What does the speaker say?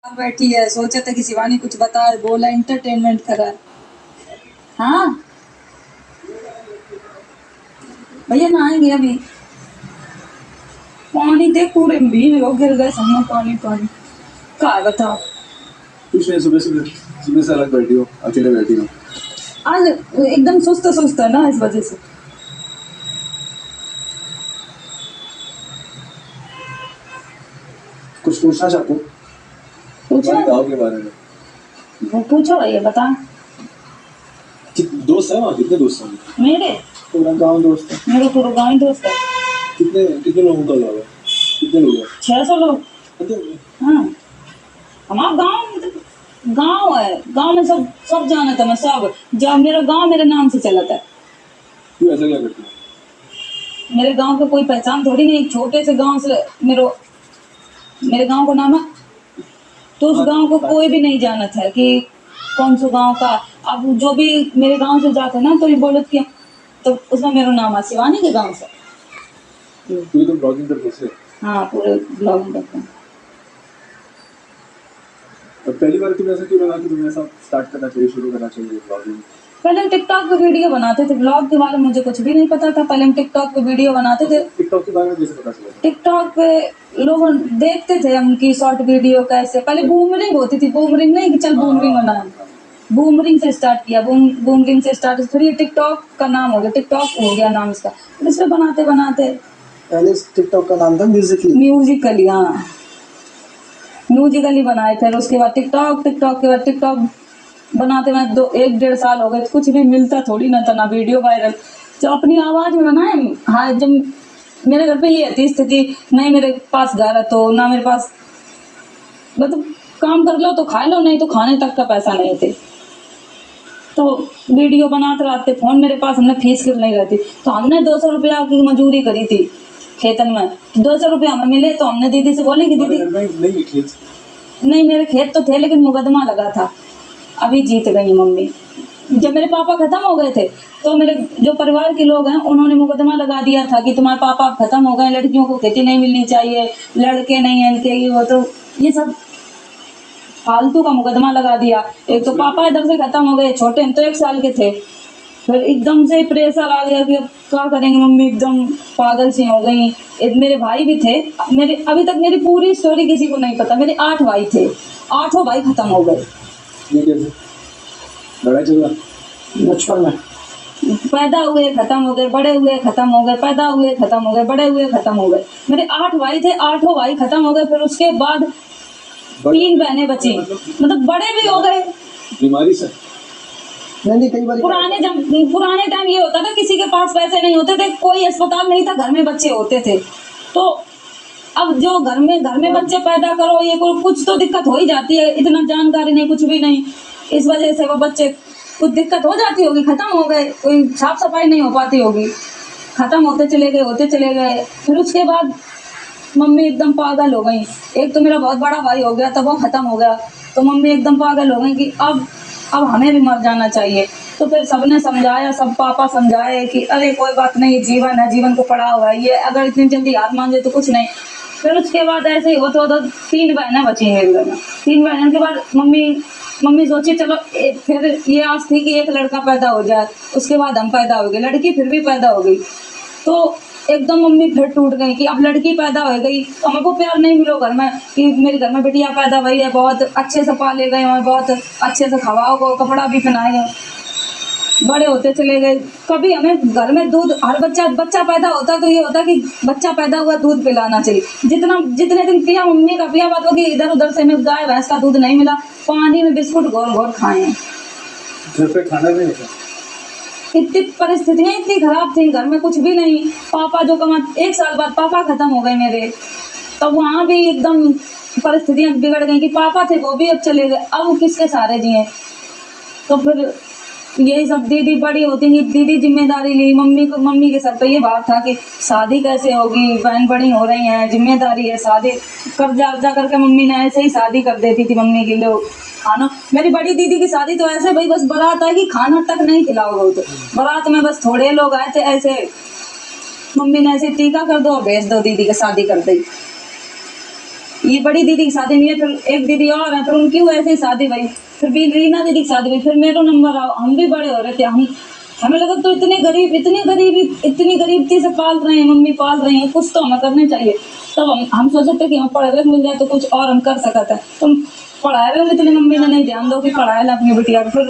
बैठी है, सोचा था कि शिवानी कुछ बताए, बोला एंटरटेनमेंट करा। हाँ भैया नहाएंगे अभी। पानी देख पूरे भीग लोग गिर गए सब। पानी पानी कहा बताओ। कुछ नहीं, सुबह सुबह सुबह से अलग बैठी हो, अकेले बैठी हो। आज एकदम सुस्त सुस्त है ना, इस वजह से। कुछ पूछना चाहते हो पूछो तुम्हारे गाँव के बारे में? वो पूछो भैया बता। दोस्त है वहाँ? कितने दोस्त हैं? मेरे पूरा गाँव दोस्त है। मेरे पूरा गाँव ही दोस्त है। कितने कितने लोगों का गाँव है? कितने लोग हैं? 600 लोग। हाँ हमारा गाँव है। गाँव में सब सब जाना था मैं सब। जब मेरा गाँव मेरे नाम से चला था। तू ऐसा क्या करती है? मेरे गांव का कोई पहचान थोड़ी नहीं। एक छोटे से गांव से मेरे गांव का नाम है, तो उस गांव को कोई भी नहीं जाना था कि कौन सा गांव का। अब जो भी मेरे गांव से जाते ना तो ये बोलत कि तो उसमें मेरा नाम है शिवानी के गांव से। तू तो ब्लॉगिंग करती है। हाँ पूरे ब्लॉगिंग करते हैं। अब पहली बार तुमने ऐसा क्यों लगा कि तुम्हें ऐसा स्टार्ट करना चाहिए, शुरू करना चाहिए ब्लॉगिंग? पहले हम टिकटॉक पे वीडियो बनाते थे। ब्लॉग के बारे में मुझे कुछ भी नहीं पता था। पहले हम टिकटॉक पे वीडियो बनाते थे। टिकटॉक के बारे में कैसे पता चला? टिकटॉक पे लोग देखते थे उनकी शॉर्ट वीडियो कैसे। पहले बूमरिंग होती थी। बूमरिंग नहीं कि चल बूमरिंग बनाए। बूमरिंग से स्टार्ट किया। बूमरिंग से स्टार्ट फिर ये टिकटॉक का नाम हो गया। टिकटॉक हो गया नाम इसका। फिर इस पे बनाते बनाते पहले टिकटॉक का नाम था म्यूजिकली। हाँ म्यूजिकली बनाए। फिर उसके बाद टिकटॉक। टिकटॉक के बाद टिकटॉक बनाते में 1-1.5 साल हो गए। कुछ भी मिलता थोड़ी ना था, ना वीडियो वायरल। जो अपनी आवाज में बनाए। हाँ जब मेरे घर पे ये थी स्थिति, नहीं मेरे पास घर है तो ना मेरे पास मतलब काम कर लो तो खा लो, नहीं तो खाने तक का पैसा नहीं थे। तो वीडियो बनाते रहते। फोन मेरे पास, हमने फीस नहीं रहती तो हमने 200 रुपया की मजदूरी करी थी खेतन में। 200 रुपया हमें मिले तो हमने दीदी से बोले कि दीदी नहीं मेरे खेत तो थे लेकिन मुकदमा लगा था। अभी जीत गई मम्मी। जब मेरे पापा खत्म हो गए थे तो मेरे जो परिवार के लोग हैं उन्होंने मुकदमा लगा दिया था कि तुम्हारे पापा खत्म हो गए, लड़कियों को खेती नहीं मिलनी चाहिए, लड़के नहीं हैं इनके, ये वो। तो ये सब फालतू का मुकदमा लगा दिया। एक तो पापा इधर से खत्म हो गए, छोटे हम तो 1 साल के थे। फिर एकदम से प्रेशर आ गया कि अब क्या करेंगे। मम्मी एकदम पागल सी हो गई। एक मेरे भाई भी थे। मेरे अभी तक मेरी पूरी स्टोरी किसी को नहीं पता। मेरे 8 भाई थे, 8 भाई खत्म हो गए। लड़ाई झगड़ा बचपन में? पैदा हुए खत्म हो गए, बड़े हुए खत्म हो गए, पैदा हुए खत्म हो गए, बड़े हुए खत्म हो गए। मेरे 8 भाई थे, 8 भाई खत्म हो गए। फिर उसके बाद 3 बहनें बची, मतलब बड़े भी हो गए बीमारी से। नहीं कई बार पुराने टाइम ये होता था किसी के पास पैसे नहीं होते थे, कोई अस्पताल नहीं था, घर में बच्चे होते थे। तो अब जो घर में बच्चे पैदा करो, ये कुछ तो दिक्कत हो ही जाती है। इतना जानकारी नहीं, कुछ भी नहीं, इस वजह से वो बच्चे कुछ दिक्कत हो जाती होगी, खत्म हो गए। कोई साफ सफाई नहीं हो पाती होगी, खत्म होते चले गए। फिर उसके बाद मम्मी एकदम पागल हो गई। एक तो मेरा बहुत बड़ा भाई हो गया तब वो खत्म हो गया, तो मम्मी एकदम पागल हो गई कि अब हमें भी मर जाना चाहिए। तो फिर सबने समझाया, सब पापा समझाए कि अरे कोई बात नहीं, जीवन है, जीवन को पड़ा हुआ है ये, अगर इतनी जल्दी हार मान जाए तो कुछ नहीं। फिर उसके बाद ऐसे ही होते होते 3 बहनें बची मेरे घर में। 3 बहनों के बाद मम्मी सोची चलो फिर ये आस थी कि एक लड़का पैदा हो जाए। उसके बाद हम पैदा हो गए, लड़की फिर भी पैदा हो गई। तो एकदम मम्मी फिर टूट गई कि अब लड़की पैदा हो गई तो हमको प्यार नहीं मिलो घर में कि मेरे घर में बिटिया पैदा हुई है, बहुत अच्छे से पाले गए हैं, बहुत अच्छे से खवाओ, कपड़ा भी पहनाए गए, बड़े होते चले गए। कभी हमें घर में दूध, हर बच्चा पैदा होता तो ये होता कि बच्चा पैदा हुआ दूध पिलाना चाहिए। जितने दिन पिया मम्मी का पिया, बात होगी इधर उधर से हमें गाय भैंस का दूध नहीं मिला, पानी में बिस्कुट घोर खाए। घर पे खाना नहीं होता। इतनी परिस्थितियां इतनी खराब थी, घर में कुछ भी नहीं। पापा जो 1 साल बाद पापा खत्म हो गए मेरे, तो वहां भी एकदम परिस्थितियां बिगड़ गई कि पापा थे वो भी अब चले गए, अब किसके सहारे जिए। तो फिर यही सब दीदी बड़ी होती है, दीदी जिम्मेदारी ली। मम्मी के सर पे ये भार था कि शादी कैसे होगी, बहन बड़ी हो रही हैं, जिम्मेदारी है, शादी कर्जा करके मम्मी ने ऐसे ही शादी कर देती थी मम्मी के लोग। खाना, मेरी बड़ी दीदी की शादी तो ऐसे भाई बस बारात आएगी, खाना तक नहीं खिलाओगे। तो बारात में बस थोड़े लोग आए थे, ऐसे मम्मी ने ऐसे टीका कर दो और भेज दो, दीदी की शादी कर दी। ये बड़ी दीदी की शादी नहीं है, फिर एक दीदी और है, फिर उनकी वैसे ही शादी हुई, फिर भी रीना दीदी की शादी हुई, फिर मेरा नंबर आओ, हम भी बड़े हो रहे थे, हम हमें लगा तो इतनी गरीबी से पाल रहे हैं, मम्मी पाल रही हैं, कुछ तो हमें करना चाहिए। तब हम सोचे थे कि हम पढ़े हुए मिल जाए तो कुछ और हम कर सकते हैं। तुम पढ़ाए हुए इतनी मम्मी ने नहीं ध्यान दो कि पढ़ाए ला अपनी बिटिया को। फिर